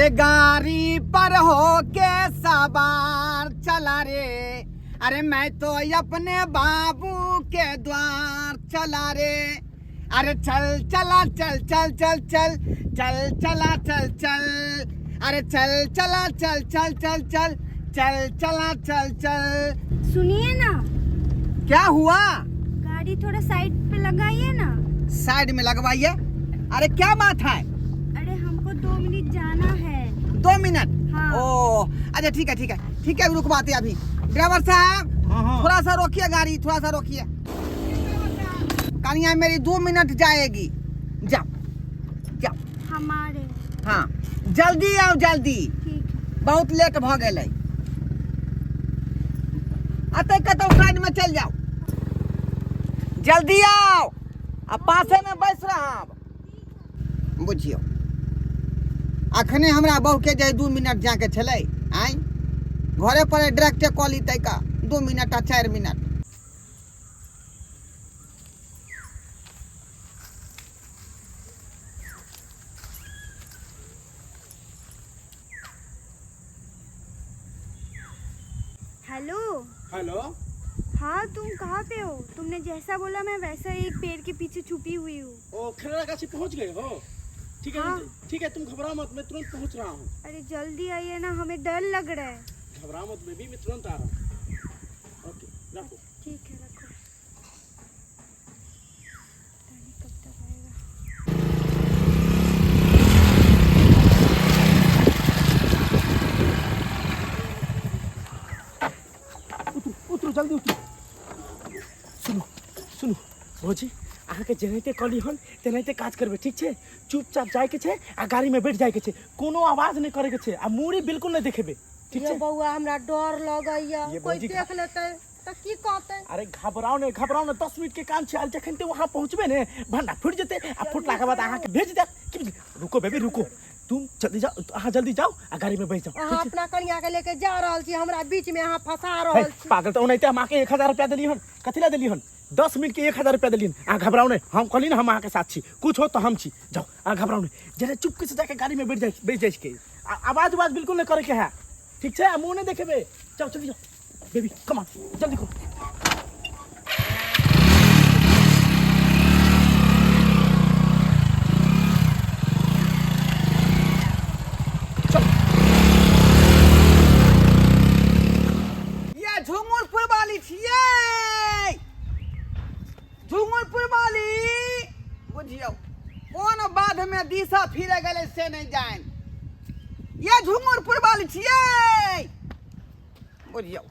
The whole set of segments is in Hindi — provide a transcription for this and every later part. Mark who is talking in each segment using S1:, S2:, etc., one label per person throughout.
S1: अरे गाड़ी पर हो के सवार चला रे, अरे मैं तो अपने बाबू के द्वार चला रे। अरे चल चला चल चल चल चल चल चला चल चल, अरे चल चला चल चल चल चल चल चला चल चल।
S2: सुनिए ना,
S1: क्या हुआ?
S2: गाड़ी थोड़ा साइड पे लगाइए ना।
S1: साइड में लगवाइए। अरे क्या बात है?
S2: अरे हमको 2 मिनट जाना है।
S1: 2 मिनट?
S2: हाँ।
S1: ओ अच्छा ठीक है ठीक है ठीक है, रुकवाते अभी। ड्राइवर साहब थोड़ा सा रोकिए गाड़ी, थोड़ा सा रोकिए। कन्या मेरी 2 मिनट जाएगी, जाओ जाओ।
S2: हमारे
S1: हाँ जल्दी आओ जल्दी,
S2: ठीक है।
S1: बहुत लेट भ गए। अतः कतौ साइड में चल जाओ, जल्दी आओ। अब पासे में बैस रहा बुझियो। अखने हमरा बहू के जे 2 मिनट जाके छलै, आई घरे पर डायरेक्टे कॉल ली का 2 मिनट आ 4 मिनट।
S2: Hello
S3: hello.
S2: हाँ, तुम कहाँ पे हो? तुमने जैसा बोला मैं वैसा एक पेड़ के पीछे छुपी हुई हूँ।
S3: ओ खरड़ा गाछी पहुंच गए हो? ठीक है
S2: हाँ।
S3: ठीक है, तुम घबराओ मत, मैं तुरंत पहुंच रहा हूँ।
S2: अरे जल्दी आइए ना, हमें डर लग रहा है।
S3: घबराओ मत बेबी, मैं तुरंत आ रहा हूँ। ओके रखो।
S2: ठीक है, रखो। पता नहीं कब तक आएगा।
S3: उतरो जल्दी उतरो। सुनो सुनो भौजी, अहाँके जेनाहिते कहली हन तेनाहिते काज करबे, ठीक छै? चुपचाप जाए के छै आ गाड़ी में बैठ जाए के छै, कोनो आवाज नहीं करे के छै आ मुड़ी बिल्कुल नहीं देखेबे, ठीक छै?
S2: बउआ हमरा डर लगैया,
S3: ये
S2: कोई
S3: बौजी
S2: देख लेतै त की कहतै?
S3: अरे घबराओ नहीं 10 मिनट के काम छै। आज जखन ते वहां पहुंचबे ने भंडा फुट जेते आ फुटला के बाद अहाँके भेज दे। रुको बेबी रुको, तुम जल्दी जाओ, अहाँ जल्दी जाओ आ गाड़ी में बैठ जाओ।
S2: अहाँ अपना कन्या के लेके जा रहल छी, हमरा बीच में अहाँ फंसा रहल छी।
S3: पागल तो ओनाहिते हम आके 1000 रुपया देली हन, कथी ला देली हन? 10 मिनट के 1000 रुपया देली हन। आ घबराओ नहीं, हम कहली ना हम अहाँ के साथ छी, कुछ हो तो हम छी। जाओ आ घबराओ नहीं, जरा चुपके से जाके गाड़ी में बैठ जाए के आवाज बिल्कुल नहीं करे के है, ठीक छै? मुंह नहीं देखेबे। जाओ जल्दी जाओ बेबी, कम ऑन जल्दी करो।
S1: झुमुरपुर वाली छियै, झुमुरपुर वाली बुझियो कौन बाध में दिशा फिरे गए से नहीं जान। ये झुमुरपुर वाली छियै बुझियो।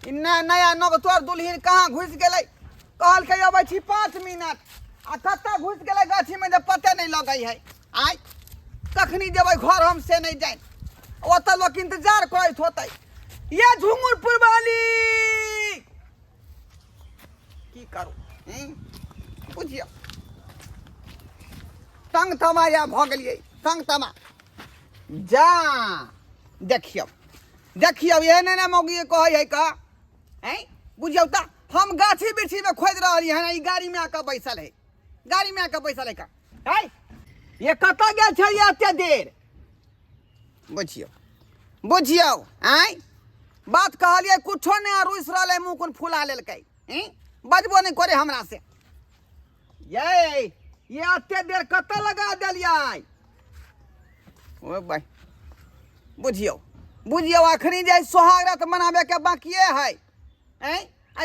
S1: इन्ना नया नवतोर दुल्हन कहाँ घुस गए, कहल के अबै छी 5 मिनट आ कत्ता घुस गए गाछी में जब पते नहीं लगे है। आई कखनी जब घर हम से नहीं जान, ओतऽ लोग इंतजार करत होते। ये झुमुरपुर वाली की करू बुझियो, तंग तमाया भ गेलियै, तंग तमा। जा देखियो देखियो एहने ने मौगी कहे है का बुझियो त हम गाछी बिरछी में खोज रहली है, ई गाड़ी में आके बैसल है, गाड़ी में आके बैसल है का ये कतऽ गेल छलियै एते देर बुझियो बुझियो। बात कहलिए कुछो नहीं, रुस रहा मुँह कुन फुला लेलकै, बजबो नहीं करे हमरा से। ये अते देर कत्ते लगा दिलियै? ओ भाई बुझियो बुझियो, अखनी जे सोहागरात मनाबे के बाकिए है,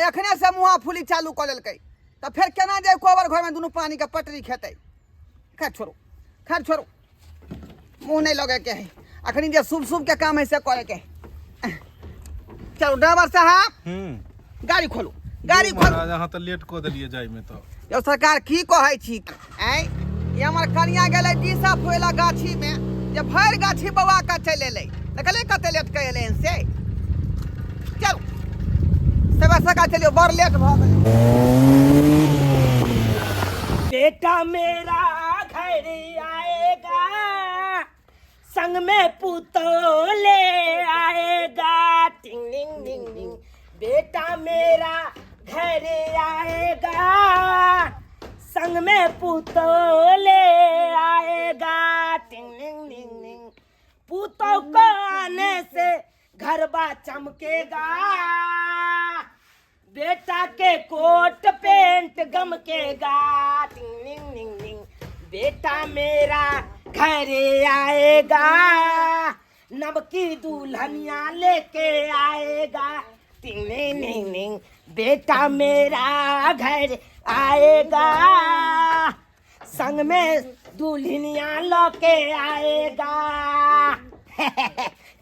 S1: अखने से मुँह फुली चालू कर लेलकै, तो फिर केना जाए कोबर घर में दुनू पानी के पटरी खेतै? खैर छोड़ो, मुँह नहीं लगे के है, अखनी जे शुभ शुभ के काम है से करे के है। चलो ड्राइवर साहब गाड़ी खोलू, गाड़ी खोलू।
S4: यहाँ तो लेट को दिलिए जाय में तो
S1: यो सरकार की कहै छी, ये हमर कन्या गेलै दिशा फुला गाछी में, जे भर गाछी बवा का चल एलै, देखले कते लेट के एलै से। चलो सबे सका चलियो, बड़ लेट भ गेलै।
S3: बेटा मेरा घर आएगा, संग में पुतौले आएगा, टिंग टिंग टिंग टिंग। बेटा मेरा घर आएगा, संग में पुतौले आएगा, टिंग टिंग टिंग टिंग।
S5: पुतौ को आने से घर बा चमकेगा, बेटा के कोट पेंट गमकेगा, टिंग टिंग टिंग टिंग, बेटा मेरा घर आएगा, नबकी दुल्हनिया लेके आएगा, टिंग टिंग टिंग टिंग, बेटा मेरा घर आएगा, संग में दुल्हनिया लेके आएगा।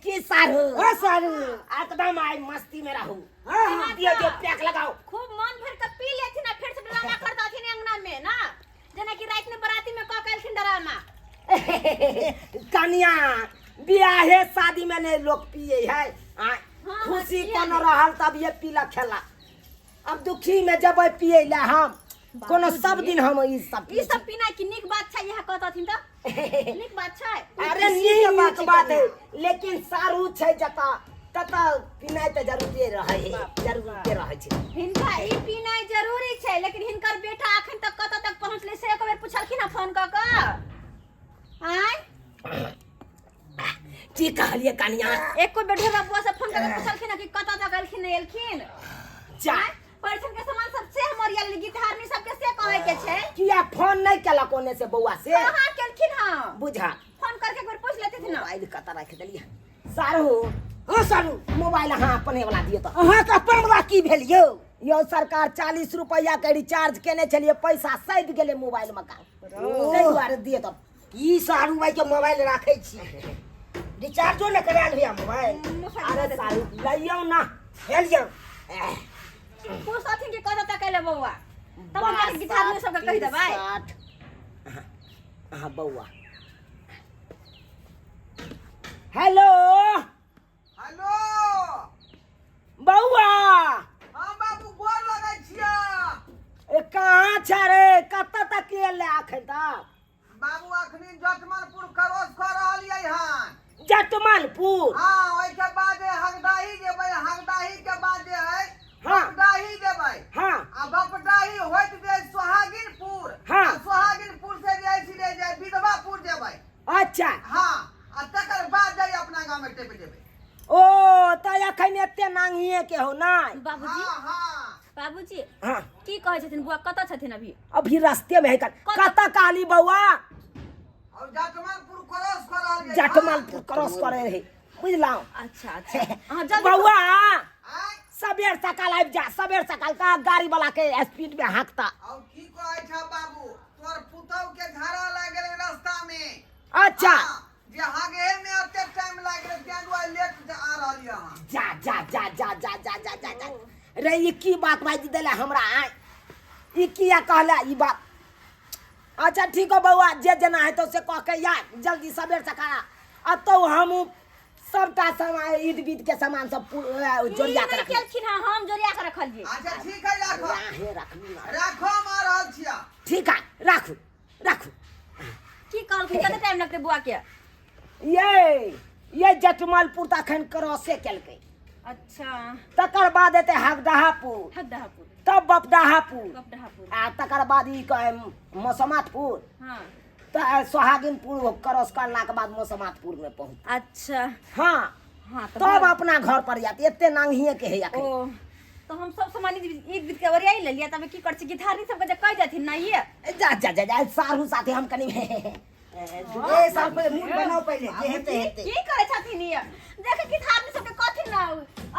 S5: की सारू एकदम आई मस्ती में रहू। दियो दियो पैक लगाओ।
S6: खूब मन भर के पी लेथि ना, फिर से ड्रामा करता थी अंगना में ना, जना कि रात में बराती में का कैलखिन ड्रामा।
S5: कन्या बियाहे शादी में नहीं लोग पिए है, खुशी कोनो रहल तब ये पीला खेला, अब दुखी में जब पिए ला हम कोनो सब दिन हम ई सब
S6: पीना की निक बात छै, यह कहता थी त निक बात छै।
S5: अरे नीक बात है, लेकिन सारू छै जता तता पीनाइ त जरूरी रहे है, जरूरी रहे छै।
S6: हिनका ई पीनाइ जरूरी छै, लेकिन हिनकर बेटा अखन तक कत तक पहुंचले से एक बेर पूछलखिन ना फोन क क? आय
S5: की कहलिए कन्या?
S6: एको बेर ढेरा बुआ से फोन करके पूछलखिन ना कि कत तक एलखिन नहीं एलखिन?
S5: जा
S6: परिछन के सामान सब से हमर याली गिटार में सब के से कहे के छै।
S5: किया फोन नहीं केला कोने से बउआ से?
S6: कहां केलखिन हां
S5: बुझा
S6: फोन करके एक बेर पूछ लेते थे ना।
S5: मोबाइल कत रख देलिए सारू। हां सारू मोबाइल हां अपने वाला दियो त। हां त अपन वाला की भेल यो सरकार 40 रुपया के रिचार्ज केने छलिए, पैसा सैध गेले मोबाइल में का, तै दुआरे दिए त। ई सारू भाई के मोबाइल राखे छी, रिचार्जो न कराल भैया मोबाइल। अरे सारू लइयो ना हेलियो
S6: पूछता थी कि कत तक एले बउआ, तब हम गिटार में सब कह देबै।
S5: हां बउआ हेलो
S1: हेलो
S5: बउआ।
S1: हाँ बाबू गोर लगै छिया।
S5: ए कहाँ छ रे, कत तक एले अखन तक?
S1: बाबू अखनी जटमलपुर क्रॉस कर रहलियै हन।
S5: जटमलपुर?
S1: हाँ ओइ के बाद हगदाही जेबै, हगदाही के बाद जे है
S5: हाँ।
S1: बपडाही जेबै।
S5: हाँ
S1: आ बपडाही होइत जे सोहागिनपुर।
S5: हाँ।
S1: आ सोहागिनपुर से जे सीधे जे विधवापुर जेबै।
S5: अच्छा
S1: हाँ आ तकर बाद जाई अपना गांव में टेप जेबै।
S5: ओ त अखन एते नांगिए के हो ना?
S6: बाबूजी
S1: हाँ हाँ
S6: बाबूजी
S5: हाँ
S6: की कहै छथिन बुआ, कत छथिन अभी?
S5: अभी रास्ते में है कत काली बउआ?
S1: और जटमलपुर क्रॉस कर रहलियै।
S5: जटमलपुर क्रॉस करे है, बुझलाओ?
S6: अच्छा अच्छा हां जल्दी
S5: बउआ
S1: आय
S5: सबेर सकाल आबि जा, सबेर सकाल का गाड़ी वाला के स्पीड में हाँकता।
S1: और की कहै छ बाबू, तोर पुतौ के घरा लाग गेलै रास्ता में।
S5: अच्छा
S1: हाँ, जे हागे में अते टाइम लाग गेलै, तें दुआरे लेट आ रहलियै हन।
S5: जा जा जा जा जा जा जा जा जा रे ये की बात भाई देला हमरा आय, ई किया कहला ई बात? अच्छा ठीक हो बउआ, जे जना है तो से कह के या जल्दी सबेर सकाल अब तो हम सबटा सामान ईद बीद के सामान सब जोड़िया के रख
S6: केलखिन हां, हम जोड़िया के रखलिए।
S1: अच्छा ठीक है राखो।
S5: राहे रखली ना।
S1: राखो हम आ रहल छियै।
S5: ठीक है राखू राखू।
S6: की कहलखिन कते टाइम लगते बुआ के?
S5: ये जटमलपुर त अखन क्रॉसे केलकै,
S6: अच्छा
S5: तकर बाद एते हगदहापुर,
S6: हद्दापुर
S5: तब बपडाहापुर,
S6: कपडापुर
S5: आ तकर बाद ई मौसमातपुर,
S6: हां
S5: त सोहागिनपुर क्रॉस करला के बाद मौसमातपुर में पहुंच।
S6: अच्छा
S5: हाँ
S6: हां
S5: तब अपना घर पर जाते, एते नांगिए के है
S6: ओ
S5: अखन।
S6: तो हम सब सामान ईद बीत के ओरियाई ले लिया, तब की कर छी गिटार नहीं सब के जे कह देथिन ना ये।
S5: जा जा जा जा सारू साथे हम कनी ए सब पे मूड बनाओ पहले जे हेते हेते।
S6: की करे छथिन ये? देख गिटार नहीं सब के कथि ना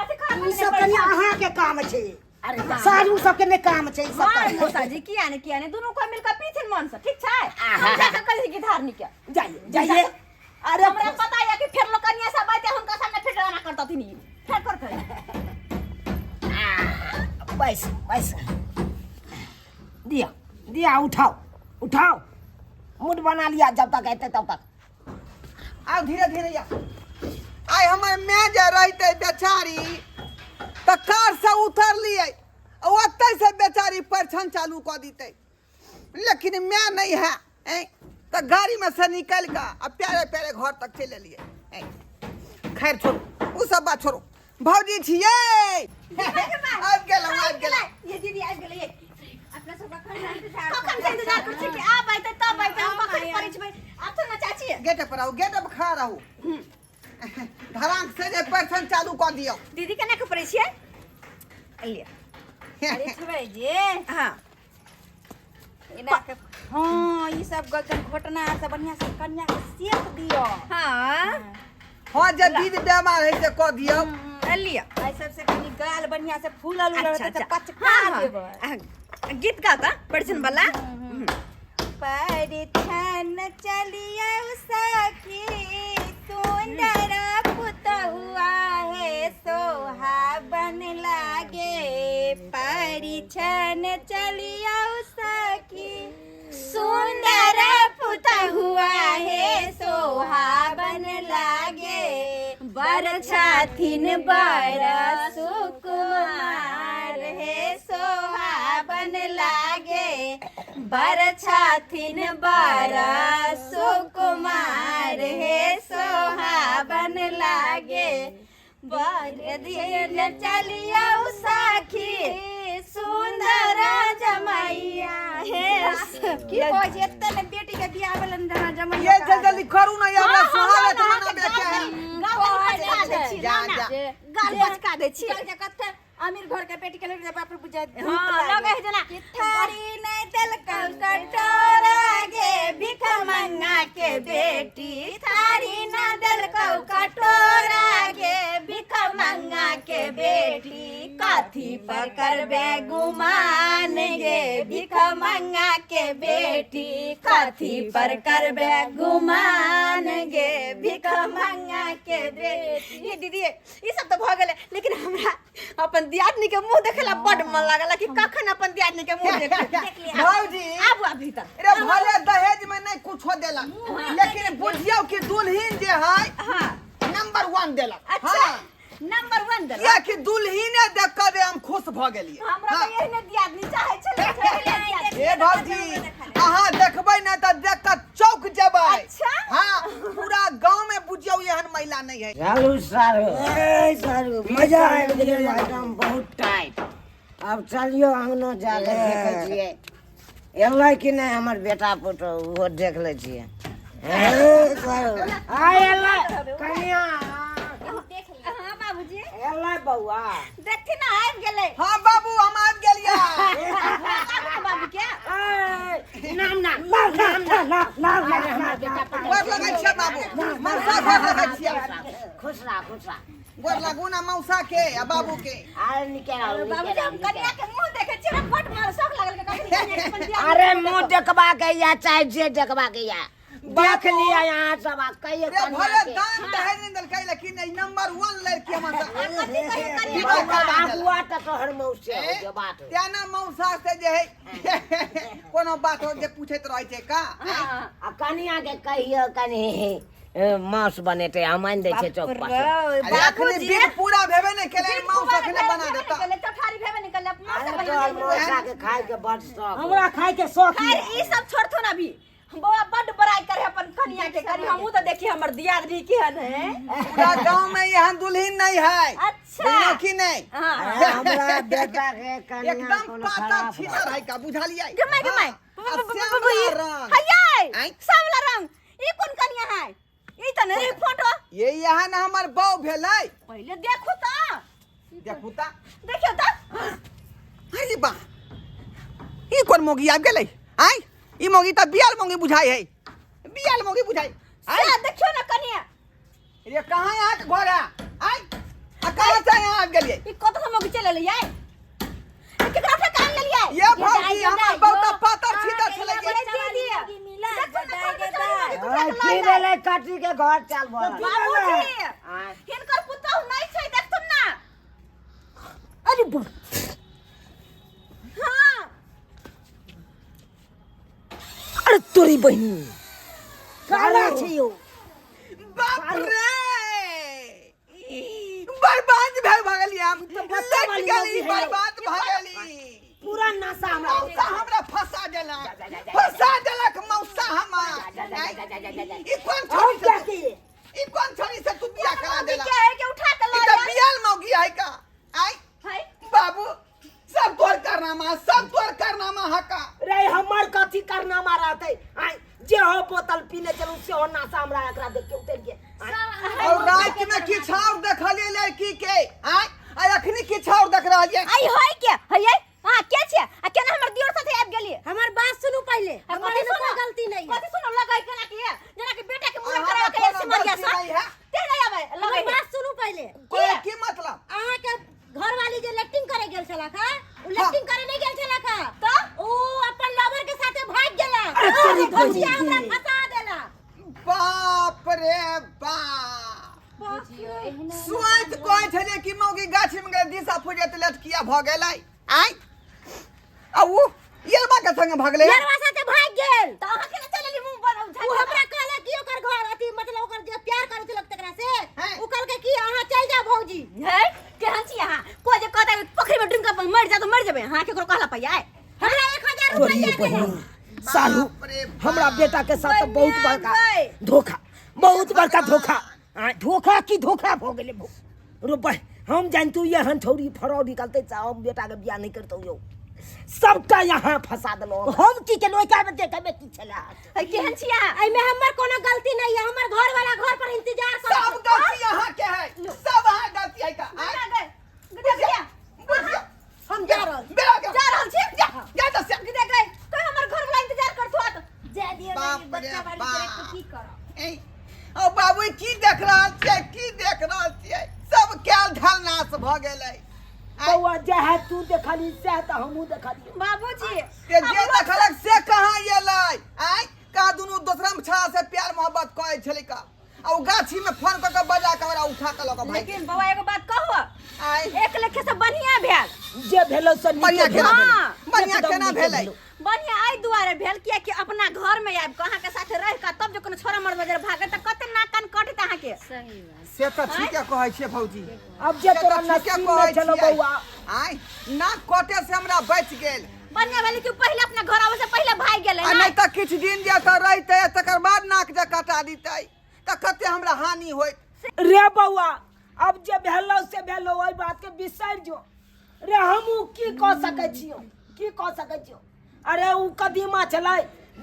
S6: अथि खराब
S5: ई सब कनी अहाँ के काम छै, अरे सारू सब के ने काम छै ई सब
S6: हां
S5: करे।
S6: मौसाजी किया ने दोनों को मिलकर पीथिन मन से, ठीक छै? हम जाके कहि गिटार नहीं के
S5: जाइए जाइए। अरे
S6: हमरा पता है कि फिर लोकनिया सब आते हुनका सामने फिर ड्रामा करता थी नहीं फिर कर
S5: बस बस दिया दिया, उठाओ उठाओ, मूड बना लिया, जब तक आते तब तक।
S1: आओ धीरे धीरे या। आय हमर मैं जे रहते बेचारी त कार से उतर लिए, ओते से बेचारी परछन चालू कर दीते, लेकिन मैं नहीं है तो गाड़ी में से निकल का अब प्यारे प्यारे घर तक चले लिए। खैर छोड़ो वो सब बात छोड़ो। भौजी छिए आबि गेलौ।
S6: ये दीदी आ गेलै, ये अपना सब कखन से इंतजार कर छी कि आब आइते तब आइते, हम कखन परै छी। आप तो ना चाची
S1: गेट पर आओ, गेट पर खड़ा रहू। धड़ाक से जे पैसन चालू कर दियो
S6: दीदी केना के पड़ै छियै लिया अरे छुबै जे हां एना के हां ई सब गलत घटना सब बढ़िया से कन्या के सेक दियो हां
S1: हाँ जे दीद बेमार है से कह दियो
S6: लिया आई सबसे कनी गाल बढ़िया से फूलल रहते त पचका देबो गीत गाता पड़छन वाला परिछन चलिया सखी सुंदर पुतहुआ है सोहाबन लागे परिछन चलिया सखी सुंदर पुतहुआ है सोहाबन लागे बर छाथिन बर सुकुमार है सोहाबन लागे बर छाथिन बर सुकुमार है सोहाबन लागे बर दिन चलिया सखी सुंदर जमैया है की हो जेते ने बेटी के बियाह वाला जहां जमैया
S1: ये जल्दी करू ना यार सुहागत मनाबे के है
S6: गाल बचका दे छी कथे अमीर घर के बेटी के लगे बाप रे बुझा हां लगे जना थारी नहीं दिल कटोरा गे भिख मंगा के बेटी थारी ना दिल कटोरा गे भिख मंगा के बेटी काथी पर करबे गुमान गे भिख मंगा के बेटी काथी पर करबे गुमान गे भिख मंगा के बेटी ये दीदी ये सब तो भ गेले लेकिन हमरा अपन दियादनी के मुंह देखेला बड मन लागला कि कखन अपन दियादनी के मुंह देख
S1: भौजी
S6: आबू आ भीतर
S1: रे भले दहेज में नहीं कुछो देला लेकिन बुझियो कि दुल्हन जे है
S6: हां
S1: नंबर 1 देला
S6: अच्छा नंबर 1 देला
S1: या कि दुल्हने देख के हम खुश भ गेलिए
S6: हमरा तो यही ने दियादनी चाहे छले
S1: ए भौजी अहाँ देखबै ना त देख के चौक जेबै
S6: अच्छा
S1: हां पूरा गांव में बुझियो एहन महिला नहीं है
S5: चालू सारू ए सारू मजा आ गेलै एकदम बहुत टाइट अब चलियो अंगनो जा के देखे छियै एलै कि नहीं हमर बेटा पुतो वो देख ले छियै ए सारू आ एलै कन्या
S6: देख ले हां बाबूजी
S5: एलै बौआ
S6: देखी ना आबि गेलै
S1: हां बाबू हम आबि गेलिए
S6: बाबू के
S5: नाम हमर बेटा पुतो
S1: गोर लगै छै बाबू मौसा गोर लगै छियै
S5: खुश रह
S1: गोर लगू ना मौसा के आ बाबू के
S5: आ निकल
S6: बाबूजी हम कन्या के मुंह देखे छी फट मार शौक लागल के कखनी कन्या के अपन दिया
S5: अरे मुंह देखबा के या चाहे जे देखबा के या देख लिया यहाँ सब कहिए
S1: रे भले दान दहेज नहीं देलकै लेकिन ई नंबर 1 लड़की हम
S5: हुआ तो तोहर मौसी के बात हो
S1: त्याना मौसा से जे है कोनो बात हो जे पूछैत रहै छै का
S5: आ कनिया के कहियो कनी मांस बनेते अमान दे छे चौक पर
S1: अरे अखने दिन पूरा भेबे नहीं केले मांस अखने बना देता
S6: चठारी भेबे निकल अपना से
S5: तोहर मौसा के खाए के बड़ शौक
S3: हमरा खाए के शौक
S6: अरे ई सब छोड़ थो ना अभी बौआ बड़ बड़ाई करे अपन कन्या के करी हमहू तो देखी हमर दियादनी केहन है
S1: पूरा गांव में यहाँ दुल्हन नहीं है
S6: अच्छा
S1: कि नहीं
S6: हां
S5: हमरा बेटा के कन्या
S1: एकदम
S5: कोनो
S1: पाता
S5: खराब
S1: छीतर है का बुझालिए
S6: गमाई
S1: रंग
S6: हयै सावला रंग ई कोन कन्या है ई त नहीं फोटो
S1: ये यहाँ ना हमर बहू भेलै
S6: पहले देखो त
S1: देखू ता
S6: देखियो त
S1: अरे बा ई कोन मोगी आब गेलै आई ई मोगी त बियाल मोगी बुझाई है बियाल मोगी बुझाई
S6: आ देखियो ना कन्या
S1: रे कहां यहाँ के घर है आई आ कहां से यहाँ आ गेलिए
S6: ई कत हम के चले ले आई केकरा से कान ले लिया
S1: ये भौजी हमर बहुत पातर छीतर छले
S6: दीदी मिला
S5: की भेलै काटी के घर चल बोल
S6: बाबूजी हिनकर पुतौ नहीं छै देखथुन ना
S5: अरे बा
S6: हां
S5: अरे तोरी बहिनी काला छियो
S1: बाप रे बर्बाद भे भगली हम लट गेली बर्बाद भगली
S5: पूरा नशा
S1: हमरा फंसा देलक मौसा हमार ई कौन छोरी से ई कौन छोरी से तू बियाह करा देला
S6: क्या है कि उठा के
S1: ई त बियाल मौगी है का आई
S6: है
S1: बाबू सब तोर करनामा हका
S5: रे हमर कथी करना मारते आई जे हो बोतल पीने चलू से हो नशा हमरा एकरा देख के उतर गए
S1: और रात
S6: आई होय के हयै हां के छै आ केना हमर दियोर साथे आबि गेलिए
S5: हमार बात सुनू पहले हमारे
S6: कथी
S5: कोई गलती नहीं है
S6: कथी सुनो लगै केना के जना कि बेटा के मुंह करा के ऐसे मरिया सा ते नहीं आवे
S5: हमार
S6: लगै
S5: बात सुनू पहले
S1: की मतलब
S5: अहाँ के घर वाली जे लेटिंग करे गेल छला का उ लेटिंग करे नहीं गेल छला का
S6: तो
S5: उ अपन लवर के साथे भाग गेला
S3: तेरी
S5: धमकिया हमरा फंसा देला
S1: बाप रे बाप सोच कोइ छले कि मौगी गाछी में गए दिशा फुजत लटकिया भ गेलै आइ आ उ येलबा के संगे भगले
S5: लड़वा साथे भाग गेल
S6: तो अहाँ केना चलेली मुंह पर उठा
S5: उ हमरा कहला कि ओकर घर अथी मतलब ओकर जे प्यार करे छलक तकरा से
S1: हैं?
S5: उ कहल के कि अहाँ चल जा भौजी
S6: है केहन छी अहाँ कोइ जे कहता पोखरी में डुमका मर जा तो मर जेबे अहाँ केकरो कहला पइया
S5: हमरा 1000 रुपया देला
S3: सालू
S1: बाप रे बाप।
S3: हमरा बेटा के साथ तो बहुत बड़का
S6: गए।
S3: धोखा बहुत बड़का धोखा धोखा की धोखा हो गेले रुपए हम जानतू ये हन छोरी फरौड निकलते हम बेटा के बियाह नहीं करतो यो सबटा यहाँ फंसा दलो हम की के लोई में देखे में की छला
S6: केहन छी अहाँ
S5: एमे हमर कोनो गलती नहीं है हमर घर वाला घर पर इंतजार कर
S1: सब गलती यहाँ के है सब यहाँ गलती है का
S6: आ गए देखिया
S1: बुझिया
S5: हम जा रहल
S1: बेरा के
S6: जा रहल छी
S1: जा जा से
S6: देख गए कोई हमर घर वाला इंतजार करथो त
S5: जा दियो
S1: बाप रे
S5: बच्चा वाली
S1: बाप।
S5: के की करब
S1: ए ओ बाबू की देख रहल छियै की देख रहल छियै सब कैल ढल नाश भ गेलै
S3: बउआ जह तू देखली से त हमहू देखली
S6: बाबूजी
S1: ते जे देखलक से कहाँ एलै आइ का दुनू दोसरा में छा से प्यार मोहब्बत करै छलै का आ उ गाछी में फोन क के बजा के हमरा उठा के लक भाई
S6: लेकिन बउआ एगो बात कहू
S1: आइ
S6: एक लेखे से बढ़िया भेल
S3: जे भेलो से
S1: बढ़िया
S3: नीके
S1: केना
S3: भेल।
S6: हाँ,
S1: भेलै बढ़िया
S3: एकदम
S1: केना
S3: नीके
S1: भेलै
S3: भेलो।
S6: बढ़िया आई दुआरे भेल किया कि अपना घर में आबि कहाँ के साथे रह का तब जो कोनो छोरा मर्द बजर भागे त कते नाक कान कटत अहाँ के सही बात
S1: से त ठीके कहै छियै भौजी
S3: अब जे तोरा नसीब में चलो बउआ
S1: आइ नाक कटे से हमरा बच गेल
S6: बढ़िया भेल कि पहले अपना घर आवे से पहले भाग गेले
S1: आ नहीं त किछ दिन जे त रहितै तकर बाद नाक जे कटा दितै त कते हमरा हानि होइत
S3: रे बउआ अब जे भेलो से भेलो ओई बात के बिसर जो रे हमहू की क सकै छियो की क सकै छियो अरे उ कदीमा छलै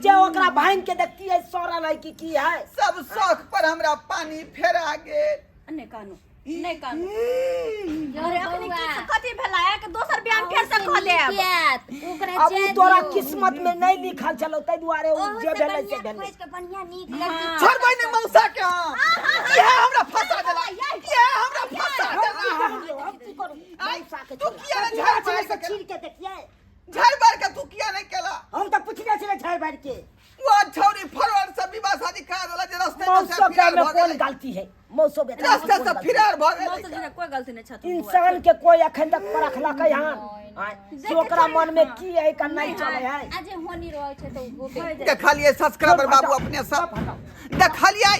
S3: जे ओकरा भांग के देखतियै सड़ल है की है
S1: सब शौक पर हमरा पानी फेरा गेल
S6: नहीं कानू नहीं कानू अरे अपनी की कथी भेला है कि दोसर बियाह फेर से क लेब
S5: ओकरा
S3: अब उ तोरा किस्मत में नहीं लिखल छलो तै दुआरे उ जे भेलै से भेलै
S5: खोज के बढ़िया नीक लड़की
S1: छोड़बै ने मौसा के हम ये हमरा फंसा देला ये हमरा फंसा देला
S3: अब की करू
S1: आई,
S3: मौसा के
S1: तू किया नहीं झाड़ बार के
S3: छील के देखिए
S1: झाड़ बार के तू किया नहीं केला
S3: हम तो पूछने छले झाड़ बाड़ के
S1: वो छौरी फरवर से विवाह शादी करा देला जे रास्ते में
S3: मौसो
S1: से
S3: के
S1: फिरार
S3: में
S1: भ
S3: कौन
S1: गेलै
S3: गलती है मौसो बेटा
S1: रास्ते से फिरार भ
S6: मौसा जी
S1: गेलै
S6: ने कोई गलती नहीं छथि
S3: इंसान के कोई अखन तक परखलक यहाँ कि ओकरा मन में की है का नहीं चले है
S5: आज होनी रहे छे तो वो
S1: देखलिए सब्सक्राइबर बाबू अपने सब देखलिए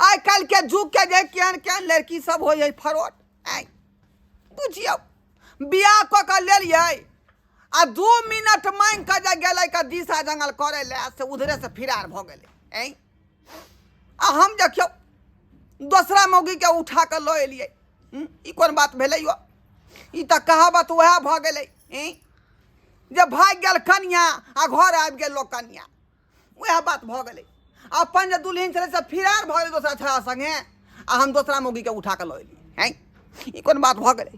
S1: आइ काल के जुग के जे केहन केहन लड़की सब होय है फरौड आइ बुझियो बियाह क के लेलिए आ 2 मिनट मांग के जे गेलै का दिशा जंगल करे ले से उधरे से फिरार भ गेलै ऐ आ हम देखियो दूसरा मौगी के उठा के ल एलिए ई कोन बात भेलै यो ई त कहावत वह भ गेलै जे भाग गेल कन्या आ घर आबि गेल लोक कन्या वह बात भ गेलै अपन जे दुल्हन छलै से फिरार भ गेलै दोसरा छड़ा संगे आ हम दोसरा मौगी के उठा के ल एलिए हैं ई कोन बात भ गेलै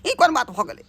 S1: ई कोन बात भ गेलै